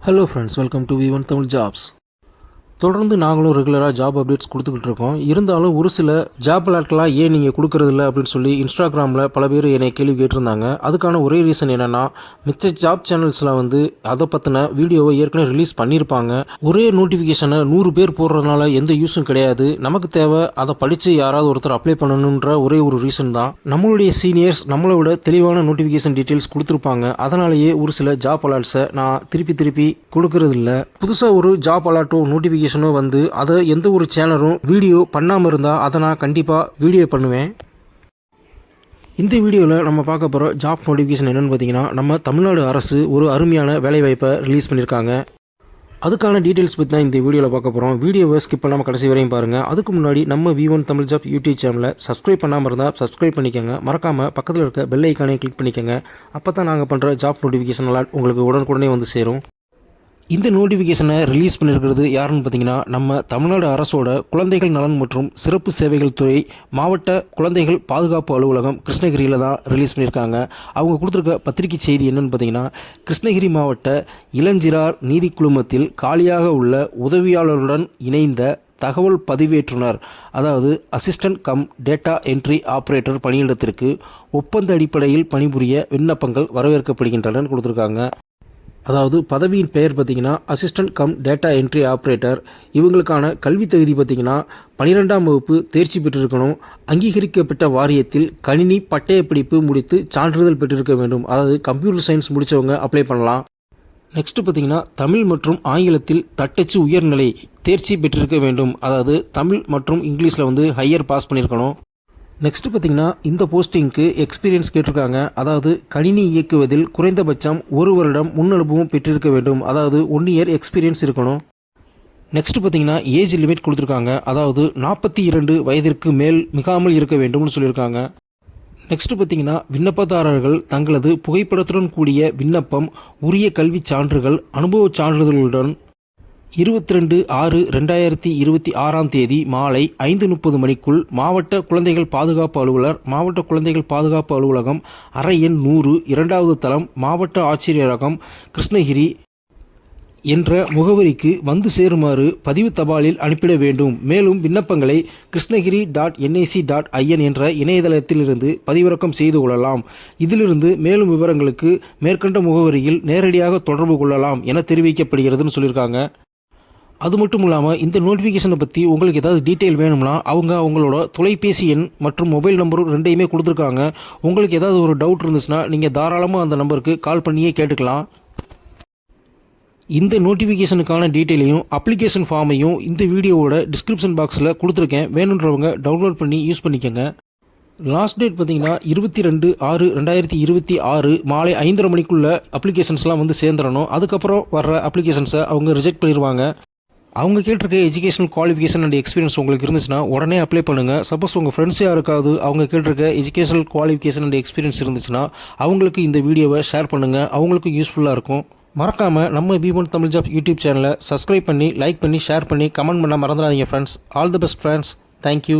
Hello friends, welcome to V1 Tamil Jobs. தொடர்ந்து நாங்களும் ரெகுலராக ஜாப் அப்டேட்ஸ் கொடுத்துக்கிட்டு இருக்கோம். இருந்தாலும் ஒரு சில ஜாப் அலர்ட்லாம் ஏன் நீங்கள் கொடுக்கறதில்ல அப்படின்னு சொல்லி இன்ஸ்டாகிராமில் பல பேர் என்னை கேள்வி கேட்டிருந்தாங்க. அதுக்கான ஒரே ரீசன் என்னென்னா, மிச்ச ஜாப் சேனல்ஸில் அதை பற்றின வீடியோவை ஏற்கனவே ரிலீஸ் பண்ணியிருப்பாங்க. ஒரே நோட்டிஃபிகேஷனை 100 பேர் போடுறதுனால எந்த யூஸும் கிடையாது. நமக்கு தேவை அதை படித்து யாராவது ஒருத்தர் அப்ளை பண்ணணுன்ற ஒரே ஒரு ரீசன் தான். நம்மளுடைய சீனியர்ஸ் நம்மளை விட தெளிவான நோட்டிஃபிகேஷன் டீட்டெயில்ஸ் கொடுத்துருப்பாங்க. அதனாலேயே ஒரு சில ஜாப் அலர்ட்ஸை நான் திருப்பி கொடுக்கறதில்ல. புதுசாக ஒரு ஜாப் அலர்ட்டோ நோட்டிஃபிகேஷன் அதை எந்த ஒரு சேனலும் வீடியோ பண்ணாமல் இருந்தால் அதை நான் கண்டிப்பாக வீடியோ பண்ணுவேன். இந்த வீடியோவில் நம்ம பார்க்க போகிற ஜாப் நோட்டிஃபிகேஷன் என்னென்னு பார்த்தீங்கன்னா, நம்ம தமிழ்நாடு அரசு ஒரு அருமையான வேலைவாய்ப்பை ரிலீஸ் பண்ணியிருக்காங்க. அதுக்கான டீட்டெயில்ஸ் பற்றி தான் இந்த வீடியோவில் பார்க்க போகிறோம். வீடியோவை ஸ்கிப் பண்ணாமல் கடைசி வரையும் பாருங்கள். அதுக்கு முன்னாடி நம்ம V1 தமிழ் ஜாப் யூடியூப் சேனலை சப்ஸ்கிரைப் பண்ணாமல் இருந்தால் சப்ஸ்கிரைப் பண்ணிக்கோங்க. மறக்காமல் பக்கத்தில் இருக்க பெல் ஐக்கானே கிளிக் பண்ணிக்கோங்க. அப்போ தான் நாங்கள் பண்ணுற ஜாப் நோட்டிஃபிகேஷன் உங்களுக்கு உடனுக்குடனே வந்து சேரும். இந்த நோட்டிஃபிகேஷனை ரிலீஸ் பண்ணியிருக்கிறது யாருன்னு பார்த்தீங்கன்னா, நம்ம தமிழ்நாடு அரசோட குழந்தைகள் நலன் மற்றும் சிறப்பு சேவைகள் துறை மாவட்ட குழந்தைகள் பாதுகாப்பு அலுவலகம் கிருஷ்ணகிரியில் தான் ரிலீஸ் பண்ணியிருக்காங்க. அவங்க கொடுத்துருக்க பத்திரிகை செய்தி என்னென்னு பார்த்தீங்கன்னா, கிருஷ்ணகிரி மாவட்ட இளஞ்சிறார் நீதி குழுமத்தில் காலியாக உள்ள உதவியாளருடன் இணைந்த தகவல் பதிவேற்றுனர், அதாவது assistant cum data entry operator பணியிடத்திற்கு ஒப்பந்த அடிப்படையில் பணிபுரிய விண்ணப்பங்கள் வரவேற்கப்படுகின்றன கொடுத்துருக்காங்க. அதாவது பதவியின் பெயர் பார்த்திங்கன்னா assistant cum data entry operator. இவங்களுக்கான கல்வி தகுதி பார்த்திங்கன்னா 12ஆம் வகுப்பு தேர்ச்சி பெற்றிருக்கணும். அங்கீகரிக்கப்பட்ட வாரியத்தில் கணினி பட்டய படிப்பு முடித்து சான்றிதழ் பெற்றிருக்க வேண்டும். அதாவது கம்ப்யூட்டர் சயின்ஸ் முடித்தவங்க அப்ளை பண்ணலாம். நெக்ஸ்ட்டு பார்த்திங்கன்னா, தமிழ் மற்றும் ஆங்கிலத்தில் தட்டச்சு உயர்நிலை தேர்ச்சி பெற்றிருக்க வேண்டும். அதாவது தமிழ் மற்றும் இங்கிலீஷில் ஹையர் பாஸ் பண்ணியிருக்கணும். நெக்ஸ்ட்டு பார்த்திங்கன்னா, இந்த போஸ்டிங்க்கு எக்ஸ்பீரியன்ஸ் கேட்டிருக்காங்க. அதாவது கணினி இயக்குவதில் குறைந்தபட்சம் 1 வருடம் முன் அனுபவம் பெற்றிருக்க வேண்டும். அதாவது 1 இயர் எக்ஸ்பீரியன்ஸ் இருக்கணும். நெக்ஸ்ட்டு பார்த்திங்கன்னா, ஏஜ் லிமிட் கொடுத்துருக்காங்க. அதாவது 42 வயதிற்கு மேல் மிகாமல் இருக்க வேண்டும்னு சொல்லியிருக்காங்க. நெக்ஸ்ட்டு பார்த்திங்கன்னா, விண்ணப்பதாரர்கள் தங்களது புகைப்படத்துடன் கூடிய விண்ணப்பம், உரிய கல்வி சான்றுகள், அனுபவ சான்றிதழ்களுடன் 22/6/2026 மாலை 5:30 மணிக்குள் மாவட்ட குழந்தைகள் பாதுகாப்பு அலுவலர், மாவட்ட குழந்தைகள் பாதுகாப்பு அலுவலகம், அறை எண் 100, 2வது தளம், மாவட்ட ஆட்சியரகம், கிருஷ்ணகிரி என்ற முகவரிக்கு வந்து சேருமாறு பதிவு தபாலில் அனுப்பிட வேண்டும். மேலும் விண்ணப்பங்களை கிருஷ்ணகிரி.nic.in என்ற இணையதளத்திலிருந்து பதிவிறக்கம் செய்து கொள்ளலாம். இதிலிருந்து மேலும் விவரங்களுக்கு மேற்கண்ட முகவரியில் நேரடியாக தொடர்பு கொள்ளலாம் என தெரிவிக்கப்படுகிறதுன்னு சொல்லியிருக்காங்க. அது மட்டும் இல்லாமல் இந்த நோட்டிஃபிகேஷனை பற்றி உங்களுக்கு ஏதாவது டீட்டெயில் வேணும்னா அவங்களோட தொலைபேசி எண் மற்றும் மொபைல் நம்பரும் 2யுமே கொடுத்துருக்காங்க. உங்களுக்கு ஏதாவது ஒரு டவுட் இருந்துச்சுன்னா நீங்கள் தாராளமாக அந்த நம்பருக்கு கால் பண்ணியே கேட்டுக்கலாம். இந்த நோட்டிஃபிகேஷனுக்கான டீட்டெயிலையும் அப்ளிகேஷன் ஃபார்மையும் இந்த வீடியோவோட டிஸ்கிரிப்ஷன் பாக்ஸில் கொடுத்துருக்கேன். வேணுன்றவங்க டவுன்லோட் பண்ணி யூஸ் பண்ணிக்கோங்க. லாஸ்ட் டேட் பார்த்தீங்கன்னா 22/6/2026 மாலை 5:30 மணிக்குள்ளே அப்ளிகேஷன்ஸ்லாம் சேர்ந்துடணும். அதுக்கப்புறம் வர்ற அப்ளிகேஷன்ஸை அவங்க ரிஜெக்ட் பண்ணிடுவாங்க. அவங்க கேட்டிருக்க எஜுகேஷனல் குவாலிஃபிகேஷன் அண்ட் எக்ஸ்பீரியன்ஸ் உங்களுக்கு இருந்துச்சுன்னா உடனே அப்ளை பண்ணுங்கள். சப்போஸ் உங்கள் ஃப்ரெண்ட்ஸ் யாருக்காவது அவங்க கேட்டிருக்க எஜுகேஷனல் குவாலிஃபிகேஷன் அண்ட் எக்ஸ்பீரியன்ஸ் இருந்துச்சுன்னா அவங்களுக்கு இந்த வீடியோவை ஷேர் பண்ணுங்கள். அவங்களுக்கும் யூஸ்ஃபுல்லாக இருக்கும். மறக்காமல் நம்ம V1 தமிழ் ஜாப் யூடியூப் சேனலை சப்ஸ்கிரைப் பண்ணி, லைக் பண்ணி, ஷேர் பண்ணி, கமெண்ட் பண்ண மறந்துடாதீங்க friends. All the best friends. Thank you.